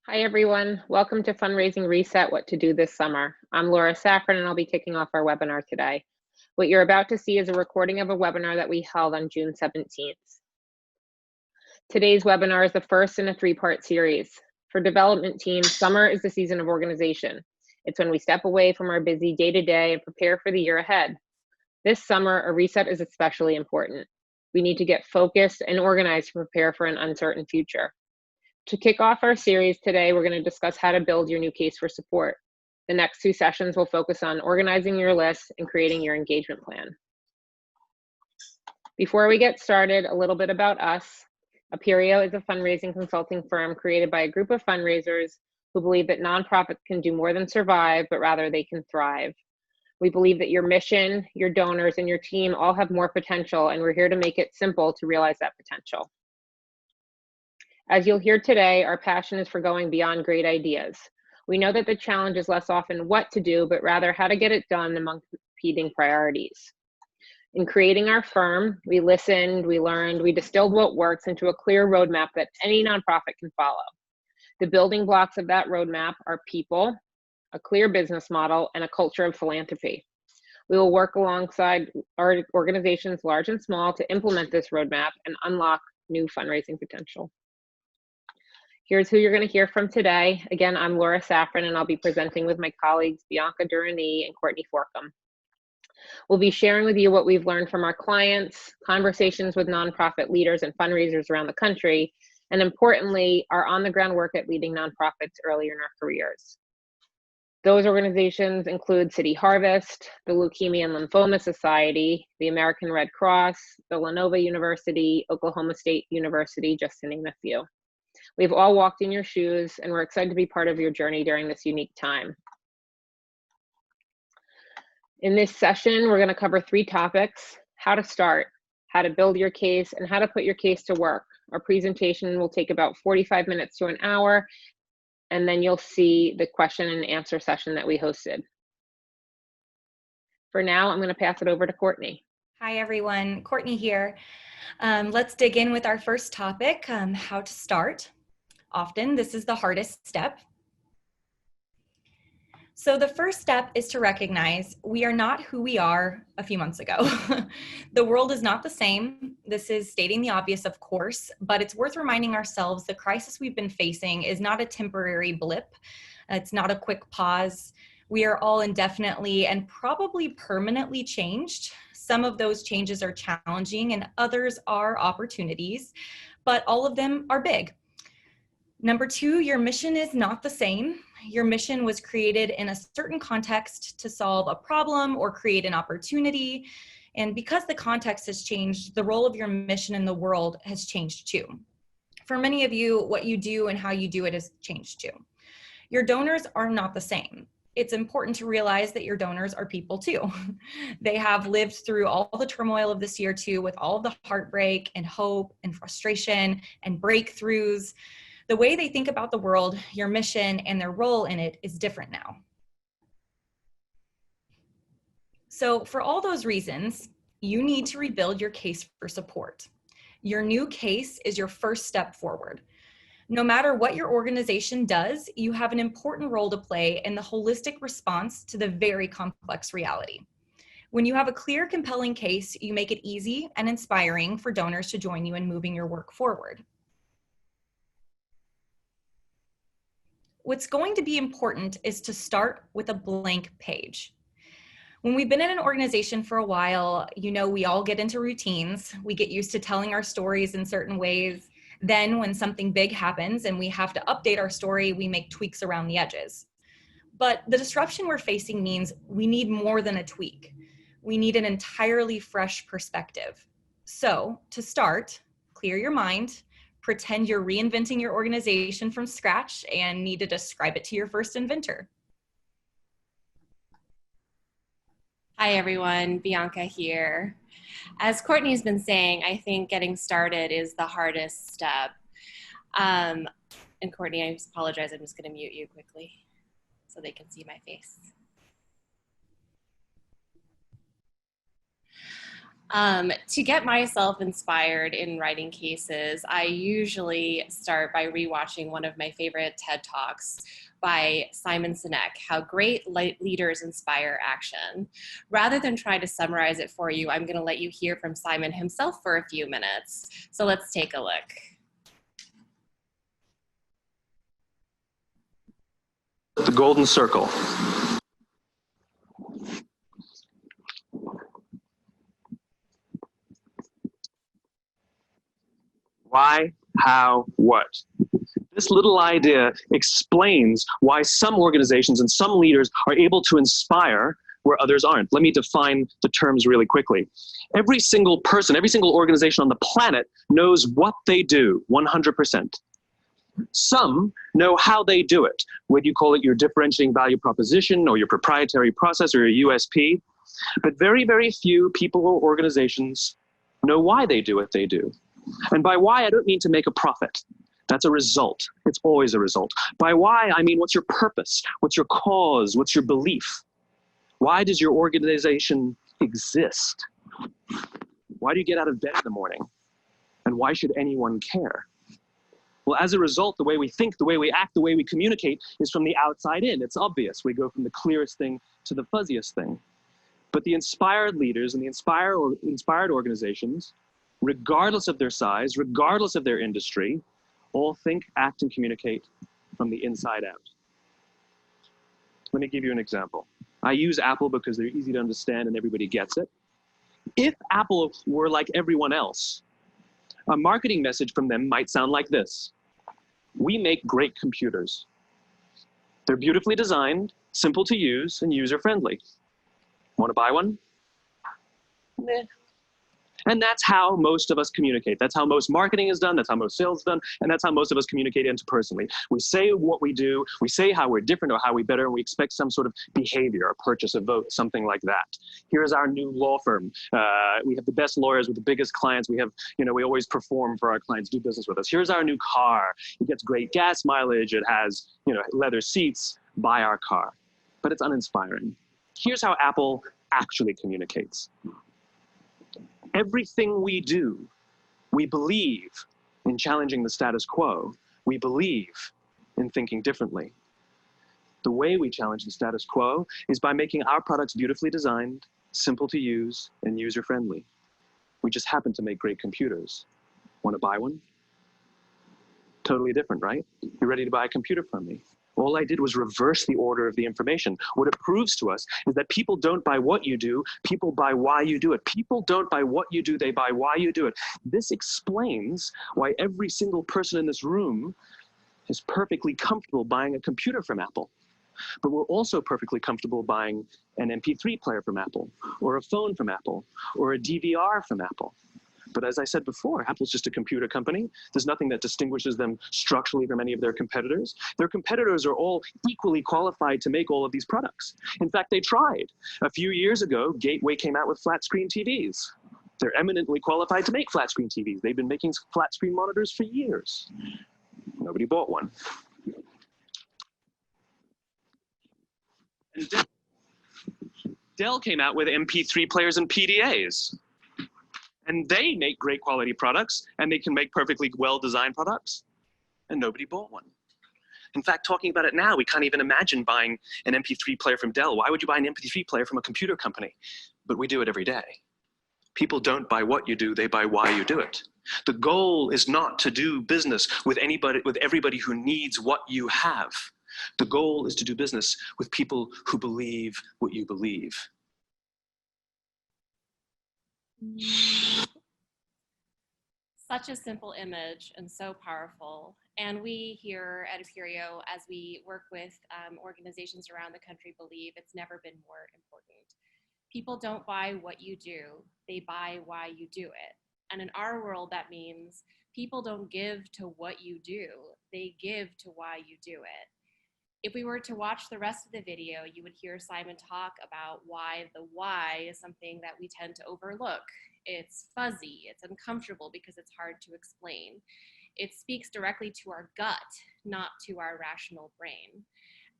Hi, everyone. Welcome to Fundraising Reset, What to Do this summer. I'm Laura Safran, and I'll be kicking off our webinar today. What you're about to see is a recording of a webinar that we held on June 17th. Today's webinar is the first in a three-part series. For development teams, summer is the season of organization. It's when we step away from our busy day-to-day and prepare for the year ahead. This summer, a reset is especially important. We need to get focused and organized to prepare for an uncertain future. To kick off our series today, we're going to discuss how to build your new case for support. The next two sessions will focus on organizing your list and creating your engagement plan. Before we get started, a little bit about us. Aperio is a fundraising consulting firm created by a group of fundraisers who believe that nonprofits can do more than survive, but rather they can thrive. We believe that your mission, your donors, and your team all have more potential, and we're here to make it simple to realize that potential. As you'll hear today, our passion is for going beyond great ideas. We know that the challenge is less often what to do, but rather how to get it done among competing priorities. In creating our firm, we listened, we learned, we distilled what works into a clear roadmap that any nonprofit can follow. The building blocks of that roadmap are people, a clear business model, and a culture of philanthropy. We will work alongside our organizations, large and small, to implement this roadmap and unlock new fundraising potential. Here's who you're going to hear from today. Again, I'm Laura Safran, and I'll be presenting with my colleagues, Bianca Durrani and Courtney Forcum. We'll be sharing with you what we've learned from our clients, conversations with nonprofit leaders and fundraisers around the country, and importantly, our on-the-ground work at leading nonprofits earlier in our careers. Those organizations include City Harvest, the Leukemia and Lymphoma Society, the American Red Cross, Villanova University, Oklahoma State University, just to name a few. We've all walked in your shoes, and we're excited to be part of your journey during this unique time. In this session, we're going to cover three topics: how to start, how to build your case, and how to put your case to work. Our presentation will take about 45 minutes to an hour, and then you'll see the question and answer session that we hosted. For now, I'm going to pass it over to Courtney. Hi, everyone. Courtney here. Let's dig in with our first topic, how to start. Often, this is the hardest step. So the first step is to recognize we are not who we are a few months ago. The world is not the same. This is stating the obvious, of course, but it's worth reminding ourselves the crisis we've been facing is not a temporary blip. It's not a quick pause. We are all indefinitely and probably permanently changed. Some of those changes are challenging and others are opportunities, but all of them are big. Number two, your mission is not the same. Your mission was created in a certain context to solve a problem or create an opportunity. And because the context has changed, the role of your mission in the world has changed too. For many of you, what you do and how you do it has changed too. Your donors are not the same. It's important to realize that your donors are people too. They have lived through all the turmoil of this year too, with all of the heartbreak and hope and frustration and breakthroughs. The way they think about the world, your mission, and their role in it is different now. So for all those reasons, you need to rebuild your case for support. Your new case is your first step forward. No matter what your organization does, you have an important role to play in the holistic response to the very complex reality. When you have a clear, compelling case, you make it easy and inspiring for donors to join you in moving your work forward. What's going to be important is to start with a blank page. When we've been in an organization for a while, you know, we all get into routines. We get used to telling our stories in certain ways. Then when something big happens and we have to update our story, we make tweaks around the edges. But the disruption we're facing means we need more than a tweak. We need an entirely fresh perspective. So to start, clear your mind. Pretend you're reinventing your organization from scratch and need to describe it to your first inventor. Hi everyone, Bianca here. As Courtney's been saying, I think getting started is the hardest step. And Courtney, I apologize, I'm just going to mute you quickly so they can see my face. To get myself inspired in writing cases, I usually start by rewatching one of my favorite TED Talks by Simon Sinek, How Great Leaders Inspire Action. Rather than try to summarize it for you, I'm going to let you hear from Simon himself for a few minutes. So let's take a look. The golden circle. Why, how, what? This little idea explains why some organizations and some leaders are able to inspire where others aren't. Let me define the terms really quickly. Every single person, every single organization on the planet knows what they do, 100%. Some know how they do it, whether you call it your differentiating value proposition or your proprietary process or your USP. But very, very few people or organizations know why they do what they do. And by why, I don't mean to make a profit. That's a result. It's always a result. By why, I mean what's your purpose? What's your cause? What's your belief? Why does your organization exist? Why do you get out of bed in the morning? And why should anyone care? Well, as a result, the way we think, the way we act, the way we communicate is from the outside in. It's obvious. We go from the clearest thing to the fuzziest thing. But the inspired leaders and the inspired organizations, regardless of their size, regardless of their industry, all think, act, and communicate from the inside out. Let me give you an example. I use Apple because they're easy to understand and everybody gets it. If Apple were like everyone else, a marketing message from them might sound like this. We make great computers. They're beautifully designed, simple to use, and user-friendly. Want to buy one? Meh. And that's how most of us communicate. That's how most marketing is done. That's how most sales is done. And that's how most of us communicate interpersonally. We say what we do. We say how we're different or how we better. And we expect some sort of behavior, a purchase, a vote, something like that. Here's our new law firm. We have the best lawyers with the biggest clients. We have, we always perform for our clients, do business with us. Here's our new car. It gets great gas mileage. It has, leather seats. Buy our car. But it's uninspiring. Here's how Apple actually communicates. Everything we do, we believe in challenging the status quo. We believe in thinking differently. The way we challenge the status quo is by making our products beautifully designed, simple to use, and user-friendly. We just happen to make great computers. Want to buy one? Totally different, right? You're ready to buy a computer from me. All I did was reverse the order of the information. What it proves to us is that people don't buy what you do, people buy why you do it. People don't buy what you do, they buy why you do it. This explains why every single person in this room is perfectly comfortable buying a computer from Apple. But we're also perfectly comfortable buying an MP3 player from Apple, or a phone from Apple, or a DVR from Apple. But as I said before, Apple's just a computer company. There's nothing that distinguishes them structurally from any of their competitors. Their competitors are all equally qualified to make all of these products. In fact, they tried. A few years ago, Gateway came out with flat screen TVs. They're eminently qualified to make flat screen TVs. They've been making flat screen monitors for years. Nobody bought one. And Dell came out with MP3 players and PDAs. And they make great quality products, and they can make perfectly well-designed products, and nobody bought one. In fact, talking about it now, we can't even imagine buying an MP3 player from Dell. Why would you buy an MP3 player from a computer company? But we do it every day. People don't buy what you do, they buy why you do it. The goal is not to do business with everybody who needs what you have. The goal is to do business with people who believe what you believe. Such a simple image and so powerful. And we here at Aperio, as we work with organizations around the country, believe it's never been more important. People don't buy what you do, they buy why you do it. And in our world, that means people don't give to what you do, they give to why you do it. If we were to watch the rest of the video, you would hear Simon talk about why the why is something that we tend to overlook. It's fuzzy, it's uncomfortable because it's hard to explain. It speaks directly to our gut, not to our rational brain.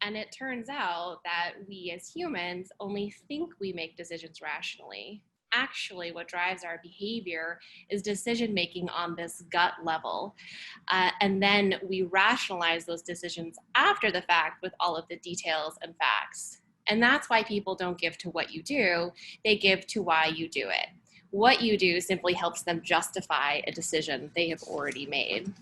And it turns out that we as humans only think we make decisions rationally. actually what drives our behavior is decision making on this gut level. And then we rationalize those decisions after the fact with all of the details and facts. And that's why people don't give to what you do, they give to why you do it. What you do simply helps them justify a decision they have already made.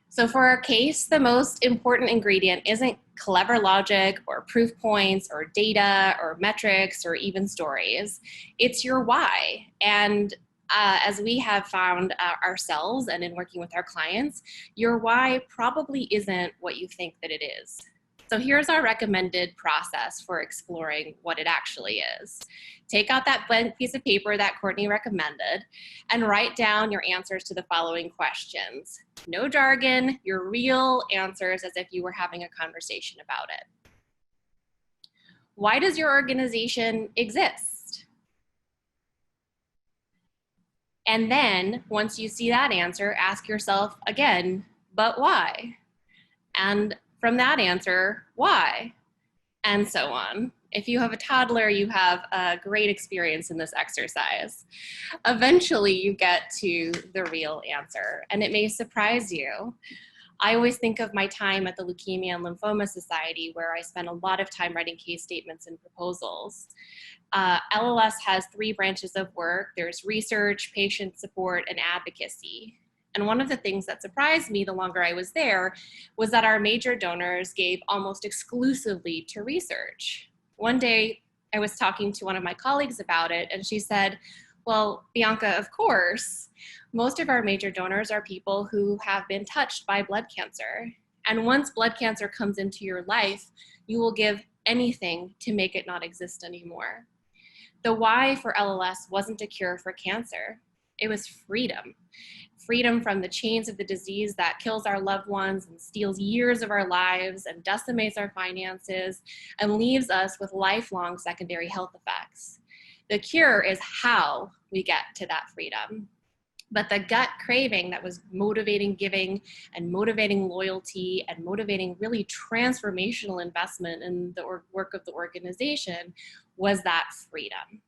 So for our case, the most important ingredient isn't clever logic or proof points or data or metrics or even stories. It's your why. And as we have found ourselves and in working with our clients, your why probably isn't what you think that it is. So here's our recommended process for exploring what it actually is. Take out that blank piece of paper that Courtney recommended and write down your answers to the following questions. No jargon, your real answers as if you were having a conversation about it. Why does your organization exist? And then once you see that answer, ask yourself again, but why? And from that answer, why? And so on. If you have a toddler, you have a great experience in this exercise. Eventually, you get to the real answer, and it may surprise you. I always think of my time at the Leukemia and Lymphoma Society, where I spent a lot of time writing case statements and proposals. LLS has 3 branches of work. There's research, patient support, and advocacy. And one of the things that surprised me the longer I was there was that our major donors gave almost exclusively to research. One day I was talking to one of my colleagues about it, and she said, well, Bianca, of course, most of our major donors are people who have been touched by blood cancer. And once blood cancer comes into your life, you will give anything to make it not exist anymore. The why for LLS wasn't a cure for cancer. It was freedom. Freedom from the chains of the disease that kills our loved ones and steals years of our lives and decimates our finances and leaves us with lifelong secondary health effects. The cure is how we get to that freedom. But the gut craving that was motivating giving and motivating loyalty and motivating really transformational investment in the work of the organization was that freedom.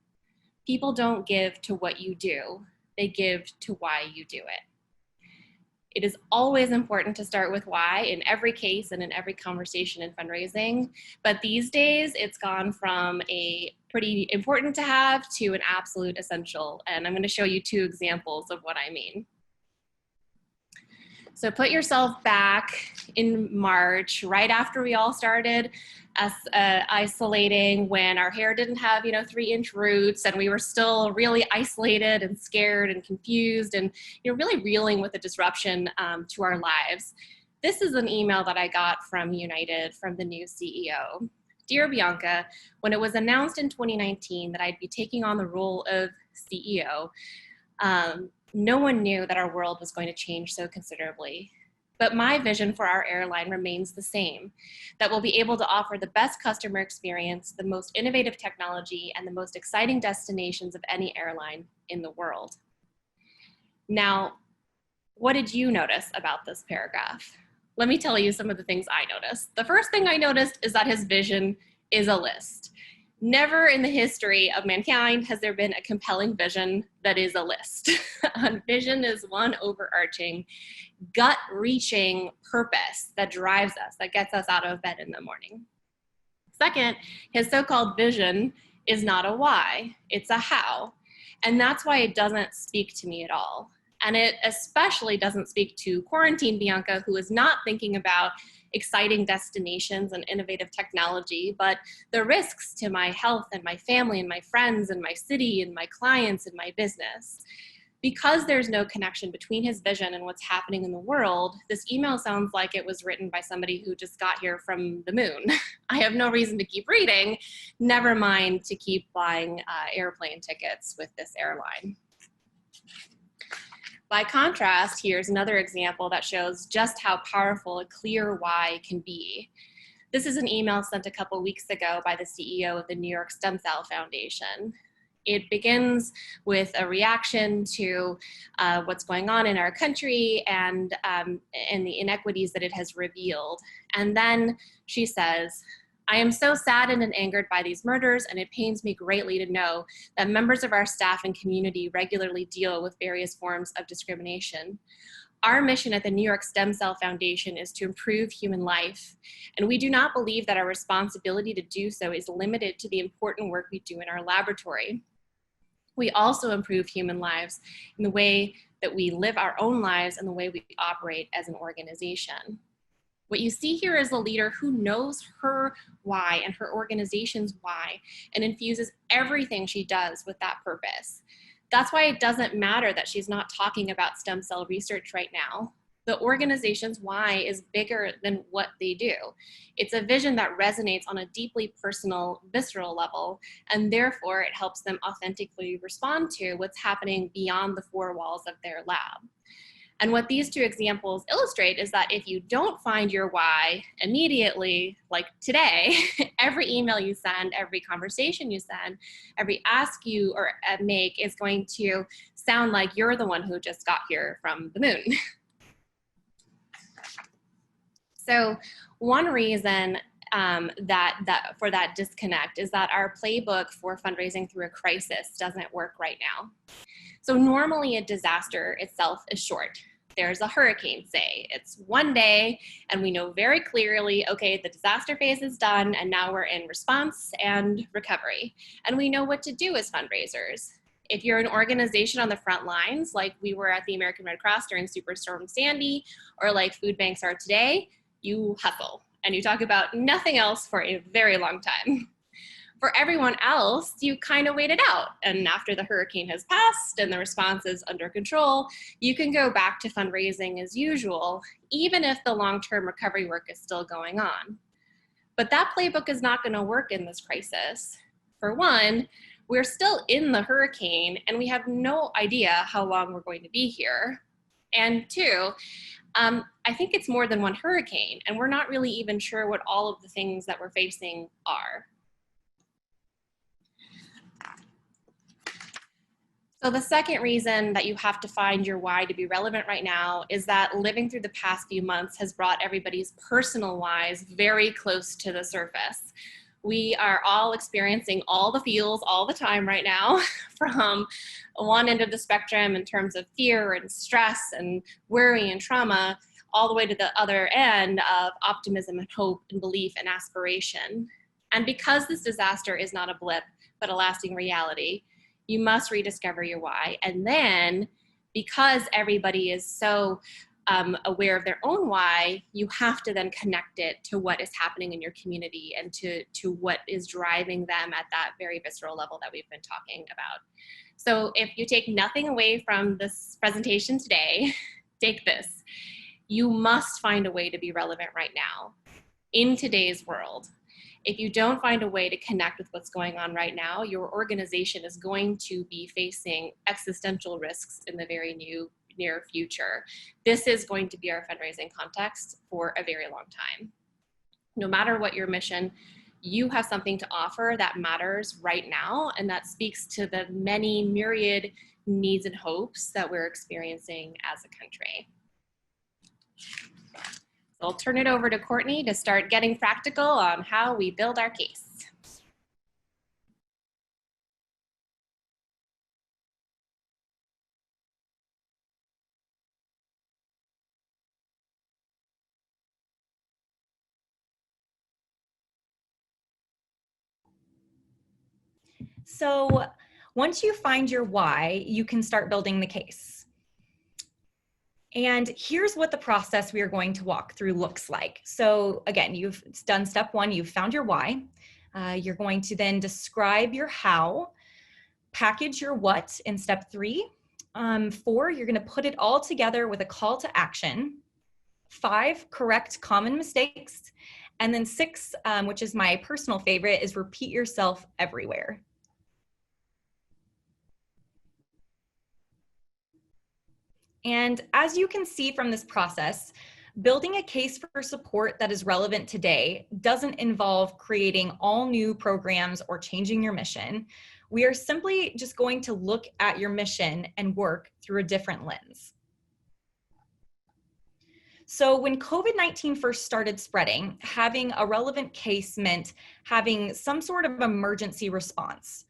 People don't give to what you do. They give to why you do it. It is always important to start with why in every case and in every conversation in fundraising. But these days, it's gone from a pretty important to have to an absolute essential. And I'm going to show you 2 examples of what I mean. So put yourself back in March, right after we all started isolating, when our hair didn't have, 3-inch roots, and we were still really isolated and scared and confused and, really reeling with the disruption to our lives. This is an email that I got from United, from the new CEO. Dear Bianca, when it was announced in 2019 that I'd be taking on the role of CEO, no one knew that our world was going to change so considerably. But my vision for our airline remains the same, that we'll be able to offer the best customer experience, the most innovative technology, and the most exciting destinations of any airline in the world. Now, what did you notice about this paragraph? Let me tell you some of the things I noticed. The first thing I noticed is that his vision is a list. Never in the history of mankind has there been a compelling vision that is a list. A vision is one overarching, gut-reaching purpose that drives us, that gets us out of bed in the morning. Second, his so-called vision is not a why, it's a how. And that's why it doesn't speak to me at all. And it especially doesn't speak to quarantine Bianca, who is not thinking about exciting destinations and innovative technology, but the risks to my health and my family and my friends and my city and my clients and my business. Because there's no connection between his vision and what's happening in the world, this email sounds like it was written by somebody who just got here from the moon. I have no reason to keep reading, never mind to keep buying airplane tickets with this airline. By contrast, here's another example that shows just how powerful a clear why can be. This is an email sent a couple weeks ago by the CEO of the New York Stem Cell Foundation. It begins with a reaction to what's going on in our country and the inequities that it has revealed. And then she says, I am so saddened and angered by these murders, and it pains me greatly to know that members of our staff and community regularly deal with various forms of discrimination. Our mission at the New York Stem Cell Foundation is to improve human life, and we do not believe that our responsibility to do so is limited to the important work we do in our laboratory. We also improve human lives in the way that we live our own lives and the way we operate as an organization. What you see here is a leader who knows her why and her organization's why and infuses everything she does with that purpose. That's why it doesn't matter that she's not talking about stem cell research right now. The organization's why is bigger than what they do. It's a vision that resonates on a deeply personal, visceral level, and therefore it helps them authentically respond to what's happening beyond the four walls of their lab. And what these two examples illustrate is that if you don't find your why immediately, like today, every email you send, every conversation you send, every ask you or make is going to sound like you're the one who just got here from the moon. So one reason for that disconnect is that our playbook for fundraising through a crisis doesn't work right now. So normally a disaster itself is short. There's a hurricane, say. It's one day, and we know very clearly, okay, the disaster phase is done, and now we're in response and recovery. And we know what to do as fundraisers. If you're an organization on the front lines, like we were at the American Red Cross during Superstorm Sandy, or like food banks are today, you hustle, and you talk about nothing else for a very long time. For everyone else, you kind of wait it out. And after the hurricane has passed and the response is under control, you can go back to fundraising as usual, even if the long-term recovery work is still going on. But that playbook is not going to work in this crisis. For one, we're still in the hurricane and we have no idea how long we're going to be here. And two, I think it's more than one hurricane, and we're not really even sure what all of the things that we're facing are. So the second reason that you have to find your why to be relevant right now is that living through the past few months has brought everybody's personal whys very close to the surface. We are all experiencing all the feels all the time right now, from one end of the spectrum in terms of fear and stress and worry and trauma, all the way to the other end of optimism and hope and belief and aspiration. And because this disaster is not a blip, but a lasting reality, you must rediscover your why. And then, because everybody is so aware of their own why, you have to then connect it to what is happening in your community and to what is driving them at that very visceral level that we've been talking about. So if you take nothing away from this presentation today, take this. You must find a way to be relevant right now in today's world. If you don't find a way to connect with what's going on right now, your organization is going to be facing existential risks in the very near future. This is going to be our fundraising context for a very long time. No matter what your mission, you have something to offer that matters right now, and that speaks to the many myriad needs and hopes that we're experiencing as a country. So I'll turn it over to Courtney to start getting practical on how we build our case. So once you find your why, you can start building the case. And here's what the process we are going to walk through looks like. So again, you've done step one, you've found your why. You're going to then describe your how, package your what in step 3. 4, you're going to put it all together with a call to action. 5, correct common mistakes. And then 6, which is my personal favorite, is repeat yourself everywhere. And as you can see from this process, building a case for support that is relevant today doesn't involve creating all new programs or changing your mission. We are simply just going to look at your mission and work through a different lens. So when COVID-19 first started spreading, having a relevant case meant having some sort of emergency response.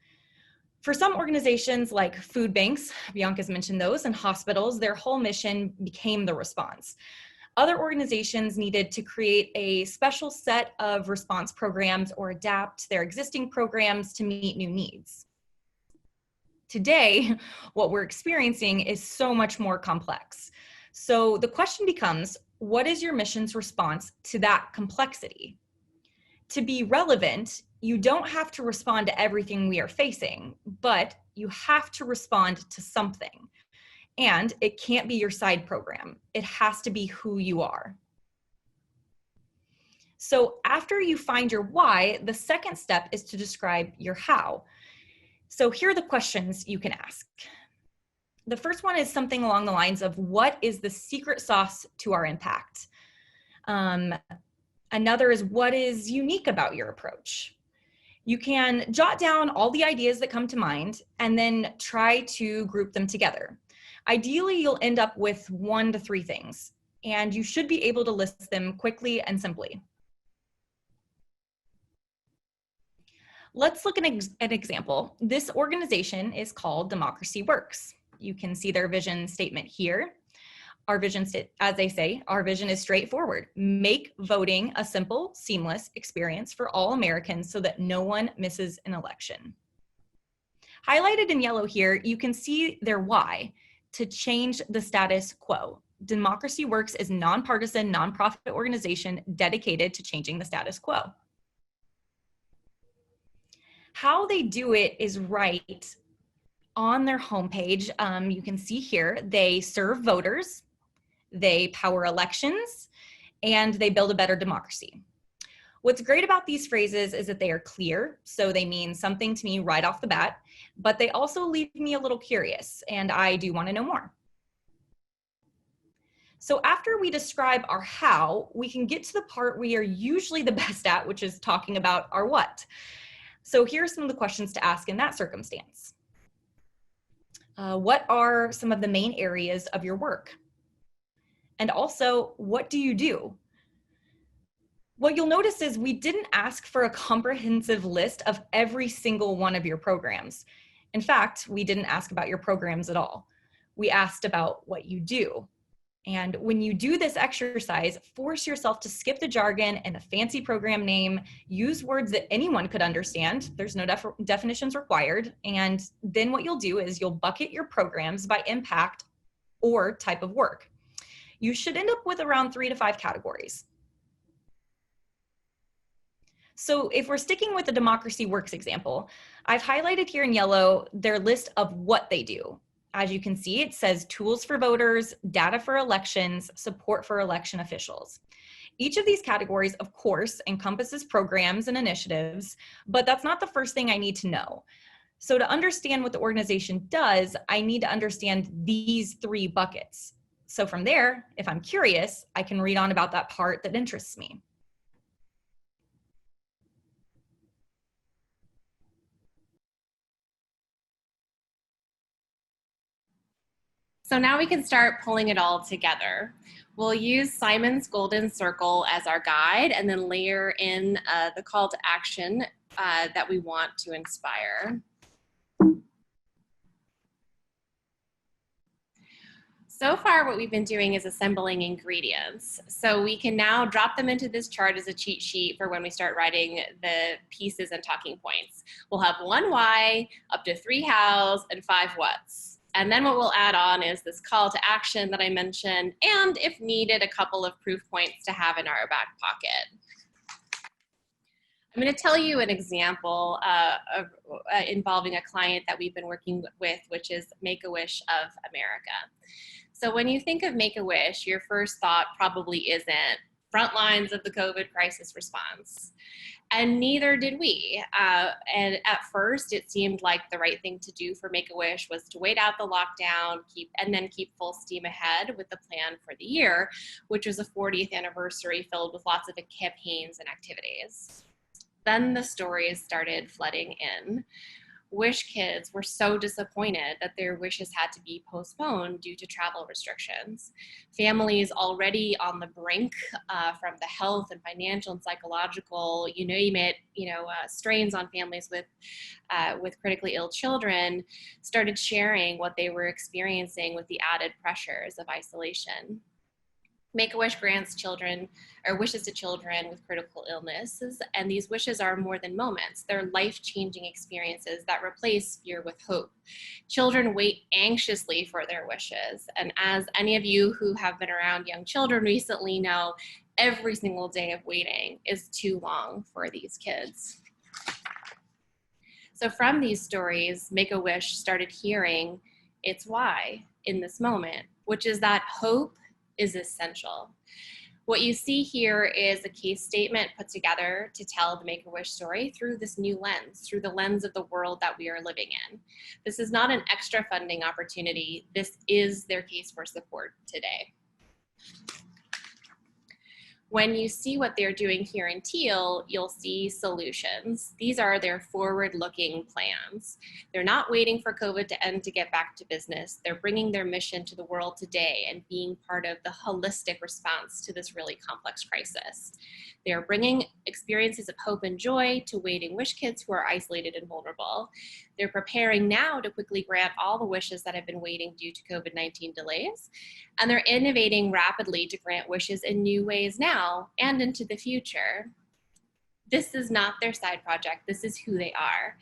For some organizations like food banks, Bianca's mentioned those, and hospitals, their whole mission became the response. Other organizations needed to create a special set of response programs or adapt their existing programs to meet new needs. Today, what we're experiencing is so much more complex. So the question becomes, what is your mission's response to that complexity? To be relevant, you don't have to respond to everything we are facing, but you have to respond to something. And it can't be your side program. It has to be who you are. So after you find your why, the second step is to describe your how. So here are the questions you can ask. The first one is something along the lines of, what is the secret sauce to our impact? Another is, what is unique about your approach? You can jot down all the ideas that come to mind and then try to group them together. Ideally, you'll end up with 1 to 3 things, and you should be able to list them quickly and simply. Let's look at an example. This organization is called Democracy Works. You can see their vision statement here. Our vision, as they say, our vision is straightforward. Make voting a simple, seamless experience for all Americans so that no one misses an election. Highlighted in yellow here, you can see their why, to change the status quo. Democracy Works is a nonpartisan, nonprofit organization dedicated to changing the status quo. How they do it is right on their homepage. You can see here, they serve voters, they power elections, and they build a better democracy. What's great about these phrases is that they are clear, so they mean something to me right off the bat, but they also leave me a little curious, and I do want to know more. So after we describe our how, we can get to the part we are usually the best at, which is talking about our what. So here are some of the questions to ask in that circumstance. What are some of the main areas of your work? And also, what do you do? What you'll notice is we didn't ask for a comprehensive list of every single one of your programs. In fact, we didn't ask about your programs at all. We asked about what you do. And when you do this exercise, force yourself to skip the jargon and the fancy program name, use words that anyone could understand. There's no definitions required. And then what you'll do is you'll bucket your programs by impact or type of work. You should end up with around 3 to 5 categories. So if we're sticking with the Democracy Works example, I've highlighted here in yellow their list of what they do. As you can see, it says tools for voters, data for elections, support for election officials. Each of these categories, of course, encompasses programs and initiatives, but that's not the first thing I need to know. So to understand what the organization does, I need to understand these 3 buckets. So from there, if I'm curious, I can read on about that part that interests me. So now we can start pulling it all together. We'll use Simon's golden circle as our guide and then layer in the call to action that we want to inspire. So far, what we've been doing is assembling ingredients. So we can now drop them into this chart as a cheat sheet for when we start writing the pieces and talking points. We'll have 1 why, up to 3 hows, and 5 whats. And then what we'll add on is this call to action that I mentioned, and if needed, a couple of proof points to have in our back pocket. I'm going to tell you an example involving a client that we've been working with, which is MakeAWish of America. So when you think of MakeAWish, your first thought probably isn't front lines of the COVID crisis response. And neither did we. And at first, it seemed like the right thing to do for MakeAWish was to wait out the lockdown, and then keep full steam ahead with the plan for the year, which was a 40th anniversary filled with lots of campaigns and activities. Then the stories started flooding in. Wish kids were so disappointed that their wishes had to be postponed due to travel restrictions. Families already on the brink from the health and financial and psychological, you name it, strains on families with critically ill children started sharing what they were experiencing with the added pressures of isolation. MakeAWish grants children or wishes to children with critical illnesses, and these wishes are more than moments. They're life-changing experiences that replace fear with hope. Children wait anxiously for their wishes, and as any of you who have been around young children recently know, every single day of waiting is too long for these kids. So from these stories, MakeAWish started hearing its why in this moment, which is that hope is essential. What you see here is a case statement put together to tell the MakeAWish story through this new lens, through the lens of the world that we are living in. This is not an extra funding opportunity. This is their case for support today. When you see what they're doing here in teal, you'll see solutions. These are their forward-looking plans. They're not waiting for COVID to end to get back to business. They're bringing their mission to the world today and being part of the holistic response to this really complex crisis. They're bringing experiences of hope and joy to waiting wish kids who are isolated and vulnerable. They're preparing now to quickly grant all the wishes that have been waiting due to COVID-19 delays. And they're innovating rapidly to grant wishes in new ways now and into the future. This is not their side project. This is who they are.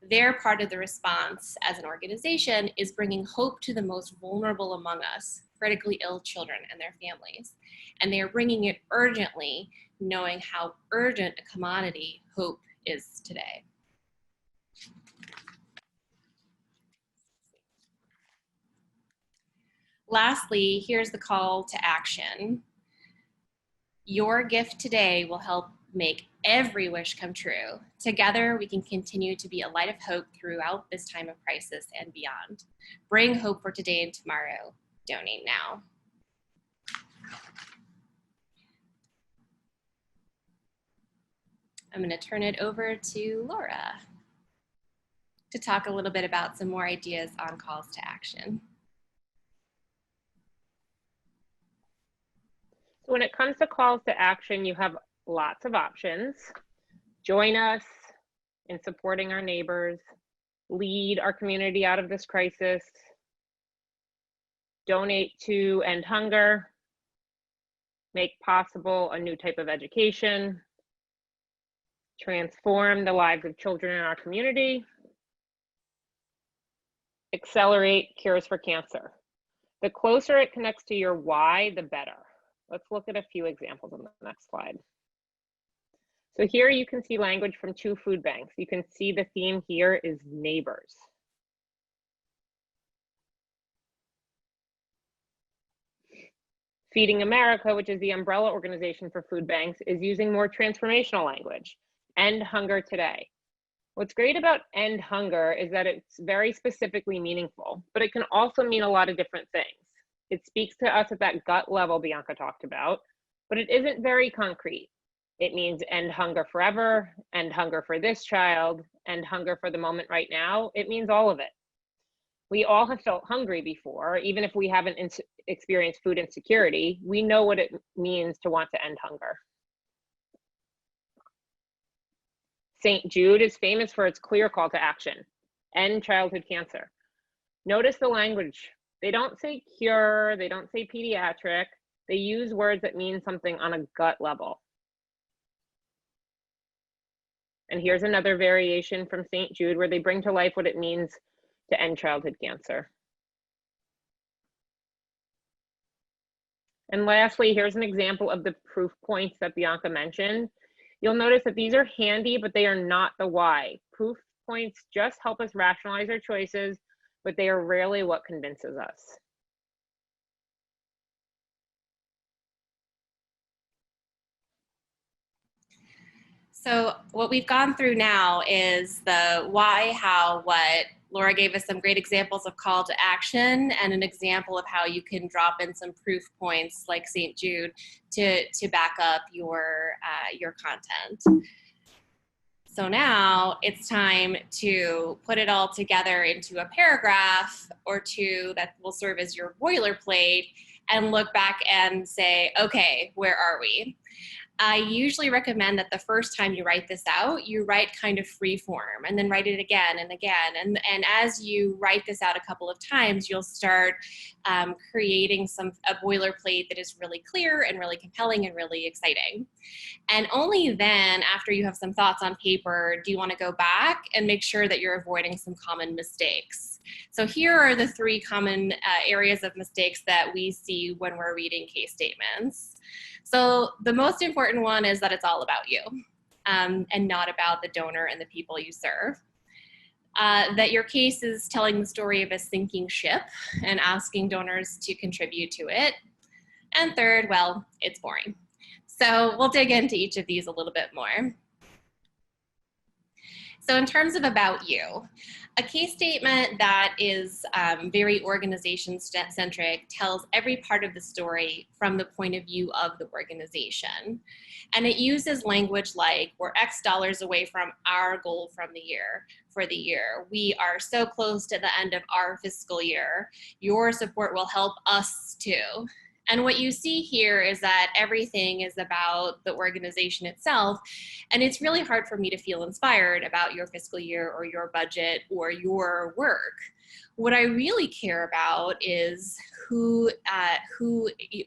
Their part of the response as an organization is bringing hope to the most vulnerable among us, critically ill children and their families. And they are bringing it urgently, knowing how urgent a commodity hope is today. Lastly, here's the call to action. Your gift today will help make every wish come true. Together, we can continue to be a light of hope throughout this time of crisis and beyond. Bring hope for today and tomorrow. Donate now. I'm going to turn it over to Laura to talk a little bit about some more ideas on calls to action. So when it comes to calls to action, you have lots of options. Join us in supporting our neighbors, lead our community out of this crisis, donate to end hunger, make possible a new type of education, transform the lives of children in our community, accelerate cures for cancer. The closer it connects to your why, the better. Let's look at a few examples on the next slide. So here you can see language from 2 food banks. You can see the theme here is neighbors. Feeding America, which is the umbrella organization for food banks, is using more transformational language. End hunger today. What's great about end hunger is that it's very specifically meaningful, but it can also mean a lot of different things. It speaks to us at that gut level Bianca talked about, but it isn't very concrete. It means end hunger forever, end hunger for this child, end hunger for the moment right now. It means all of it. We all have felt hungry before, even if we haven't experienced food insecurity. We know what it means to want to end hunger. St. Jude is famous for its clear call to action: end childhood cancer. Notice the language. They don't say cure, they don't say pediatric. They use words that mean something on a gut level. And here's another variation from St. Jude where they bring to life what it means to end childhood cancer. And lastly, here's an example of the proof points that Bianca mentioned. You'll notice that these are handy, but they are not the why. Proof points just help us rationalize our choices, but they are rarely what convinces us. So what we've gone through now is the why, how, what. Laura gave us some great examples of call to action and an example of how you can drop in some proof points like St. Jude to back up your content. So now it's time to put it all together into a paragraph or two that will serve as your boilerplate and look back and say, okay, where are we? I usually recommend that the first time you write this out, you write kind of free form and then write it again and again. And as you write this out a couple of times, you'll start creating a boilerplate that is really clear and really compelling and really exciting. And only then, after you have some thoughts on paper, do you want to go back and make sure that you're avoiding some common mistakes. So here are the 3 common areas of mistakes that we see when we're reading case statements. So the most important one is that it's all about you and not about the donor and the people you serve. That your case is telling the story of a sinking ship and asking donors to contribute to it. And third, well, it's boring. So we'll dig into each of these a little bit more. So in terms of about you, a case statement that is very organization-centric tells every part of the story from the point of view of the organization. And it uses language like, we're X dollars away from our goal for the year. We are so close to the end of our fiscal year. Your support will help us too. And what you see here is that everything is about the organization itself. And it's really hard for me to feel inspired about your fiscal year or your budget or your work. What I really care about is who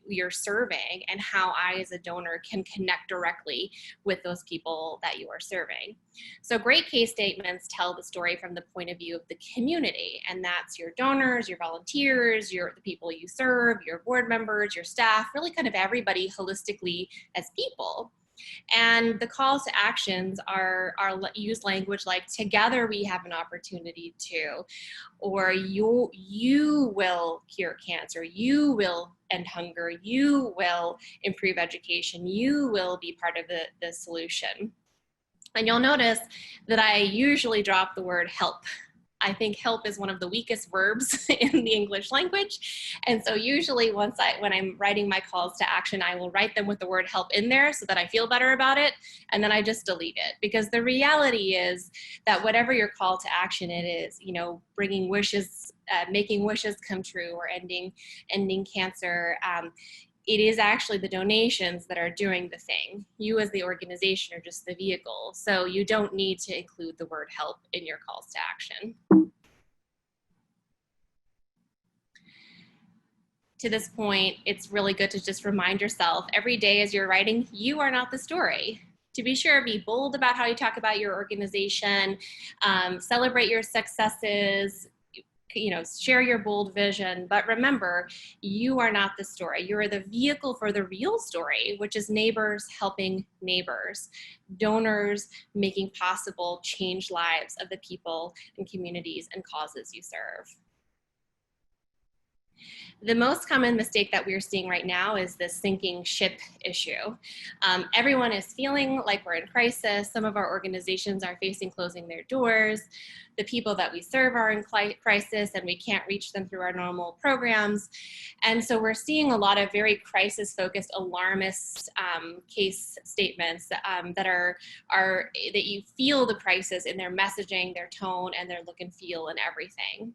you're serving and how I as a donor can connect directly with those people that you are serving. So great case statements tell the story from the point of view of the community, and that's your donors, your volunteers, the people you serve, your board members, your staff, really kind of everybody holistically as people. And the calls to actions are use language like, together we have an opportunity to, or you will cure cancer, you will end hunger, you will improve education, you will be part of the solution. And you'll notice that I usually drop the word help. I think help is one of the weakest verbs in the English language. And so usually when I'm writing my calls to action, I will write them with the word help in there so that I feel better about it. And then I just delete it, because the reality is that whatever your call to action it is, bringing wishes, making wishes come true, or ending cancer, it is actually the donations that are doing the thing. You as the organization are just the vehicle. So you don't need to include the word help in your calls to action. To this point, it's really good to just remind yourself every day as you're writing, you are not the story. To be sure, be bold about how you talk about your organization, celebrate your successes, share your bold vision, but remember, you are not the story. You are the vehicle for the real story, which is neighbors helping neighbors, donors making possible changed lives of the people and communities and causes you serve. The most common mistake that we're seeing right now is the sinking ship issue. Everyone is feeling like we're in crisis. Some of our organizations are facing closing their doors. The people that we serve are in crisis and we can't reach them through our normal programs. And so we're seeing a lot of very crisis-focused, alarmist case statements that you feel the crisis in their messaging, their tone, and their look and feel and everything.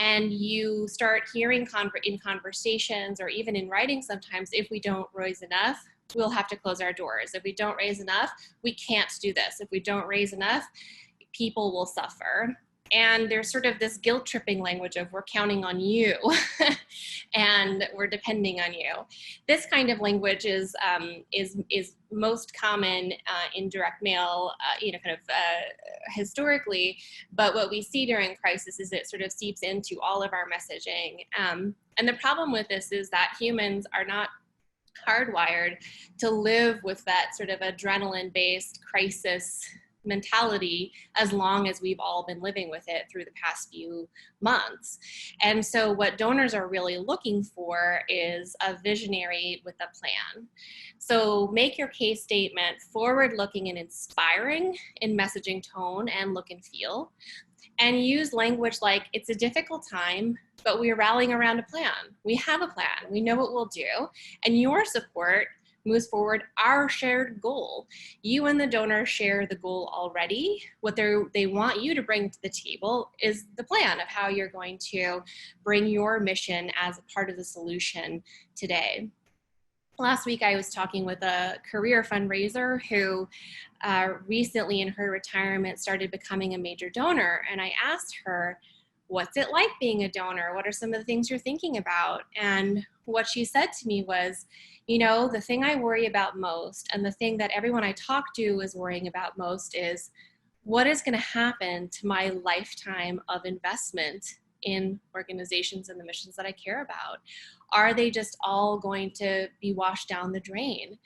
And you start hearing in conversations or even in writing sometimes, if we don't raise enough, we'll have to close our doors. If we don't raise enough, we can't do this. If we don't raise enough, people will suffer. And there's sort of this guilt tripping language of, we're counting on you and we're depending on you. This kind of language is most common in direct mail, historically, but what we see during crisis is it sort of seeps into all of our messaging. And the problem with this is that humans are not hardwired to live with that sort of adrenaline-based crisis mentality as long as we've all been living with it through the past few months. And so what donors are really looking for is a visionary with a plan. So make your case statement forward-looking and inspiring in messaging tone and look and feel, and use language like, it's a difficult time, but we're rallying around a plan. We have a plan. We know what we'll do. And your support moves forward our shared goal. You and the donor share the goal already. What they want you to bring to the table is the plan of how you're going to bring your mission as a part of the solution today. Last week, I was talking with a career fundraiser who recently in her retirement started becoming a major donor. And I asked her, what's it like being a donor? What are some of the things you're thinking about? And what she said to me was, you know, the thing I worry about most, and the thing that everyone I talk to is worrying about most, is what is going to happen to my lifetime of investment in organizations and the missions that I care about? Are they just all going to be washed down the drain?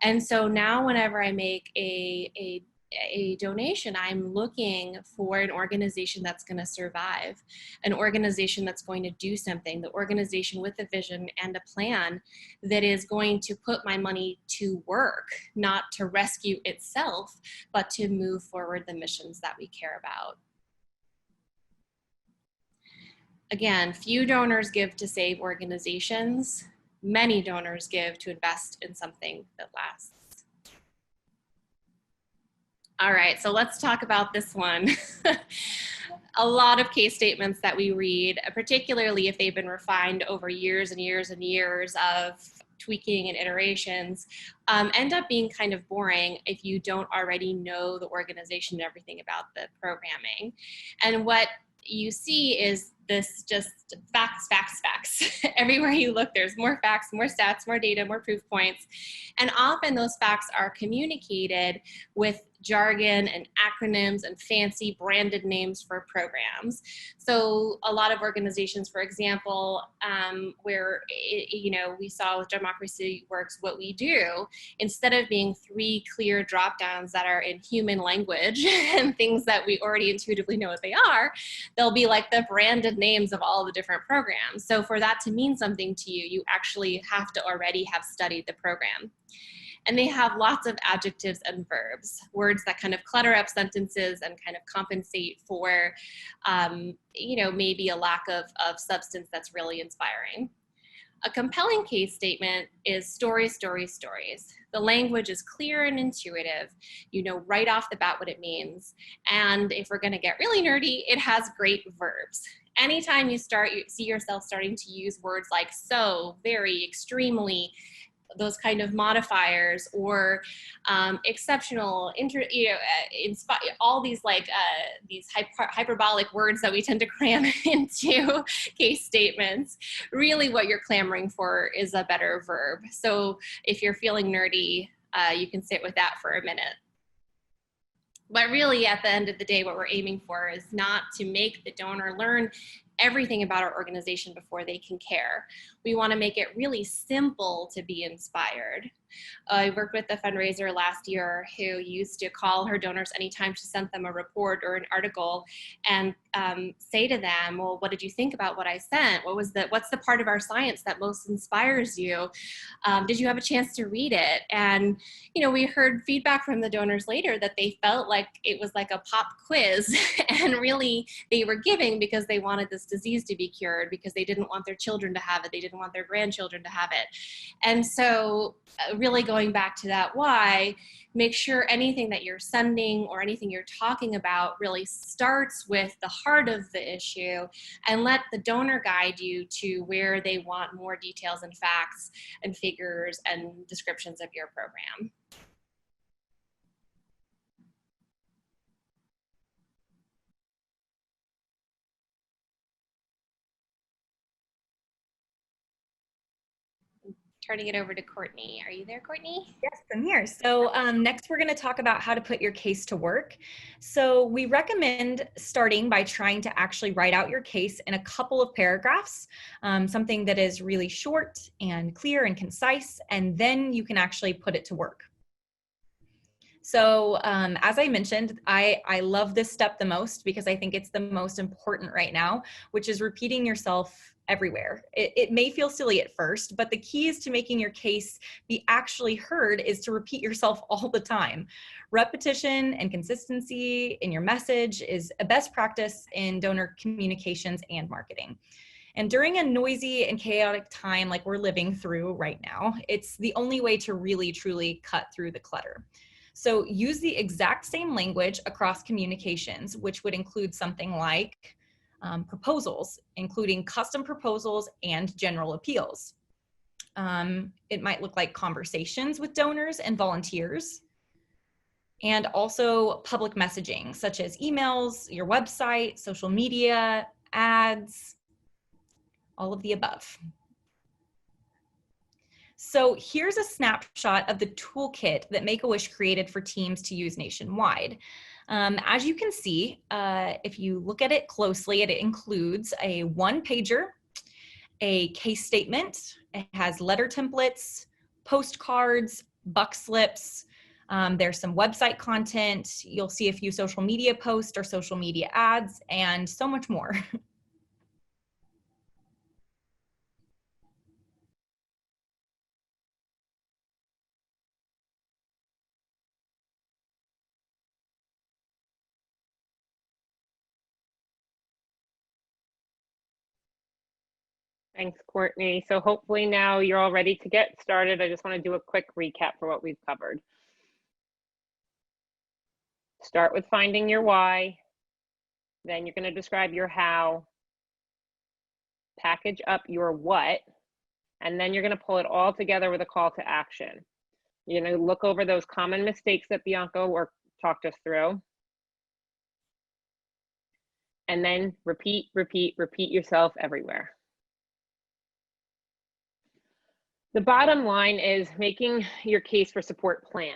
And so now whenever I make a donation, I'm looking for an organization that's going to survive, an organization that's going to do something, the organization with a vision and a plan that is going to put my money to work, not to rescue itself, but to move forward the missions that we care about. Again, few donors give to save organizations. Many donors give to invest in something that lasts. All right, so let's talk about this one. A lot of case statements that we read, particularly if they've been refined over years and years and years of tweaking and iterations, end up being kind of boring if you don't already know the organization and everything about the programming. And what you see is this just facts, facts, facts. Everywhere you look, there's more facts, more stats, more data, more proof points. And often those facts are communicated with jargon and acronyms and fancy branded names for programs. So a lot of organizations, for example, where we saw with Democracy Works, what we do, instead of being 3 clear drop downs that are in human language and things that we already intuitively know what they are, they'll be like the branded names of all the different programs. So for that to mean something to you, you actually have to already have studied the program. And they have lots of adjectives and verbs, words that kind of clutter up sentences and kind of compensate for, maybe a lack of substance that's really inspiring. A compelling case statement is stories, stories, stories. The language is clear and intuitive. You know right off the bat what it means. And if we're going to get really nerdy, it has great verbs. Anytime you see yourself starting to use words like so, very, extremely, those kind of modifiers, or exceptional, inspire, all these these hyperbolic words that we tend to cram into case statements, really what you're clamoring for is a better verb. So if you're feeling nerdy, you can sit with that for a minute. But really, at the end of the day, what we're aiming for is not to make the donor learn everything about our organization before they can care. We want to make it really simple to be inspired. I worked with a fundraiser last year who used to call her donors anytime she sent them a report or an article and say to them, well, what did you think about what I sent? What's the part of our science that most inspires you? Did you have a chance to read it? And, we heard feedback from the donors later that they felt like it was like a pop quiz and really they were giving because they wanted this disease to be cured, because they didn't want their children to have it. They didn't want their grandchildren to have it. And so really going back to that why, make sure anything that you're sending or anything you're talking about really starts with the heart of the issue, and let the donor guide you to where they want more details and facts and figures and descriptions of your program. Turning it over to Courtney. Are you there, Courtney? Yes, I'm here. So next we're going to talk about how to put your case to work. So we recommend starting by trying to actually write out your case in a couple of paragraphs, something that is really short and clear and concise, and then you can actually put it to work. So as I mentioned, I love this step the most because I think it's the most important right now, which is repeating yourself everywhere. It may feel silly at first, but the key is to making your case be actually heard is to repeat yourself all the time. Repetition and consistency in your message is a best practice in donor communications and marketing. And during a noisy and chaotic time like we're living through right now, it's the only way to really truly cut through the clutter. So use the exact same language across communications, which would include something like proposals, including custom proposals and general appeals. It might look like conversations with donors and volunteers, and also public messaging, such as emails, your website, social media, ads, all of the above. So here's a snapshot of the toolkit that MakeAWish created for teams to use nationwide. As you can see, if you look at it closely, it includes a one-pager, a case statement. It has letter templates, postcards, buck slips. There's some website content. You'll see a few social media posts or social media ads, and so much more. Thanks, Courtney. So hopefully now you're all ready to get started. I just want to do a quick recap for what we've covered. Start with finding your why. Then you're going to describe your how, package up your what, and then you're going to pull it all together with a call to action. You're going to look over those common mistakes that Bianca talked us through. And then repeat, repeat, repeat yourself everywhere. The bottom line is making your case for support plan.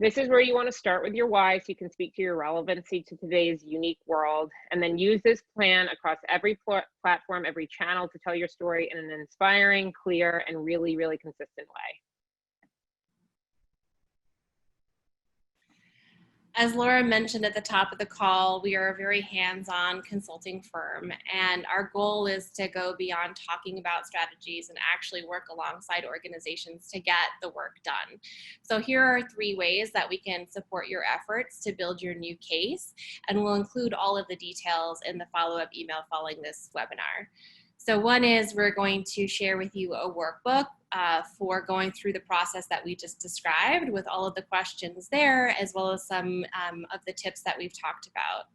This is where you want to start with your why so you can speak to your relevancy to today's unique world, and then use this plan across every platform, every channel to tell your story in an inspiring, clear, and really, really consistent way. As Laura mentioned at the top of the call, we are a very hands-on consulting firm, and our goal is to go beyond talking about strategies and actually work alongside organizations to get the work done. So here are 3 ways that we can support your efforts to build your new case, and we'll include all of the details in the follow-up email following this webinar. So one is we're going to share with you a workbook for going through the process that we just described with all of the questions there, as well as some of the tips that we've talked about.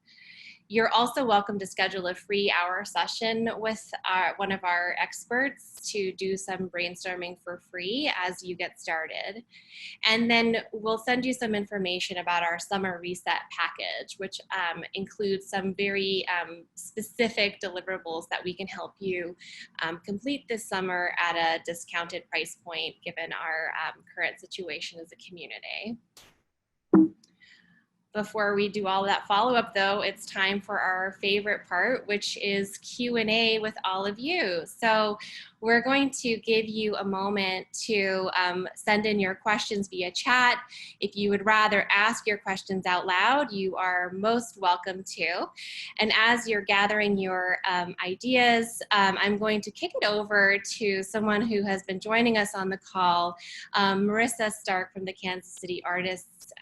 You're also welcome to schedule a free hour session with one of our experts to do some brainstorming for free as you get started. And then we'll send you some information about our summer reset package, which includes some very specific deliverables that we can help you complete this summer at a discounted price point given our current situation as a community. Before we do all that follow-up though, it's time for our favorite part, which is Q&A with all of you. So we're going to give you a moment to send in your questions via chat. If you would rather ask your questions out loud, you are most welcome to. And as you're gathering your ideas, I'm going to kick it over to someone who has been joining us on the call, Marissa Stark from the Kansas City Artists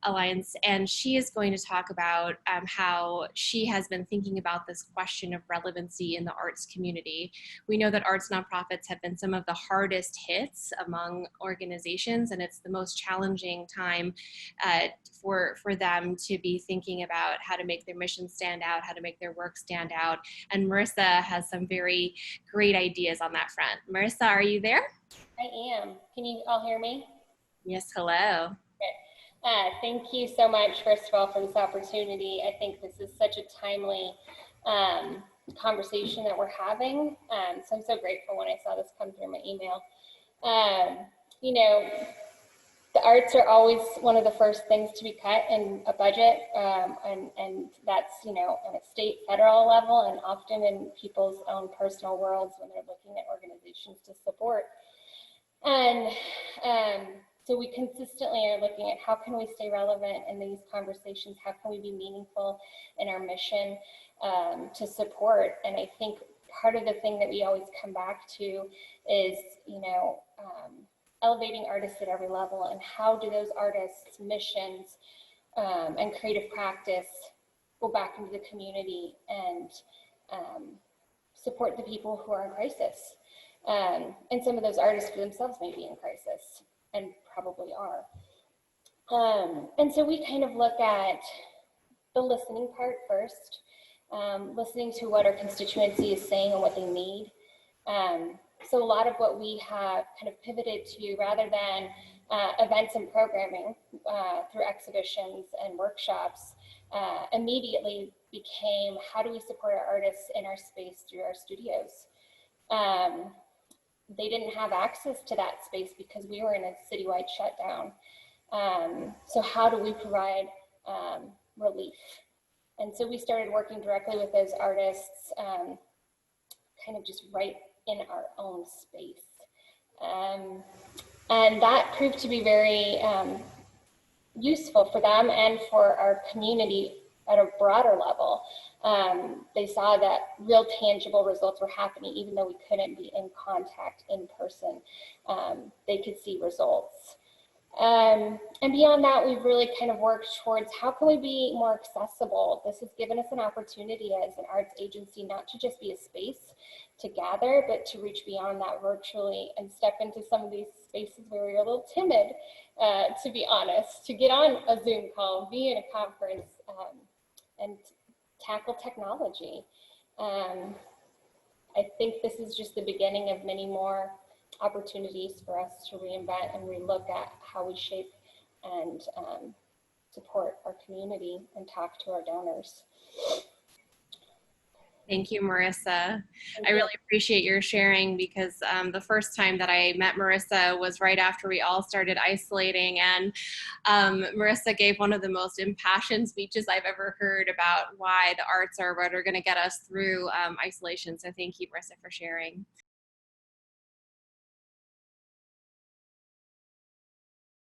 Alliance, and she is going to talk about how she has been thinking about this question of relevancy in the arts community. We know that arts nonprofits have been some of the hardest hits among organizations, and it's the most challenging time for them to be thinking about how to make their mission stand out, how to make their work stand out, and Marissa has some very great ideas on that front. Marissa, are you there? I am. Can you all hear me? Yes, hello. Thank you so much, first of all, for this opportunity. I think this is such a timely conversation that we're having. So I'm so grateful when I saw this come through my email. You know, the arts are always one of the first things to be cut in a budget, and that's, you know, on a state, federal level, and often in people's own personal worlds when they're looking at organizations to support. And so we consistently are looking at how can we stay relevant in these conversations, how can we be meaningful in our mission to support. And I think part of the thing that we always come back to is, you know, elevating artists at every level, and how do those artists' missions and creative practice go back into the community and support the people who are in crisis. And some of those artists themselves may be in crisis, and probably are. And so we kind of look at the listening part first, listening to what our constituency is saying and what they need. So a lot of what we have kind of pivoted to, rather than events and programming through exhibitions and workshops, immediately became, how do we support our artists in our space through our studios? They didn't have access to that space because we were in a citywide shutdown. So how do we provide relief? And so we started working directly with those artists, kind of just right in our own space. And that proved to be very useful for them and for our community at a broader level. They saw that real tangible results were happening, even though we couldn't be in contact in person. They could see results. And beyond that, we've really kind of worked towards how can we be more accessible. This has given us an opportunity as an arts agency not to just be a space to gather, but to reach beyond that virtually and step into some of these spaces where we were a little timid, to be honest, to get on a Zoom call, be in a conference, and tackle technology. I think this is just the beginning of many more opportunities for us to reinvent and relook at how we shape and support our community and talk to our donors. Thank you, Marissa. I really appreciate your sharing, because the first time that I met Marissa was right after we all started isolating, and Marissa gave one of the most impassioned speeches I've ever heard about why the arts are what are going to get us through isolation. So thank you, Marissa, for sharing.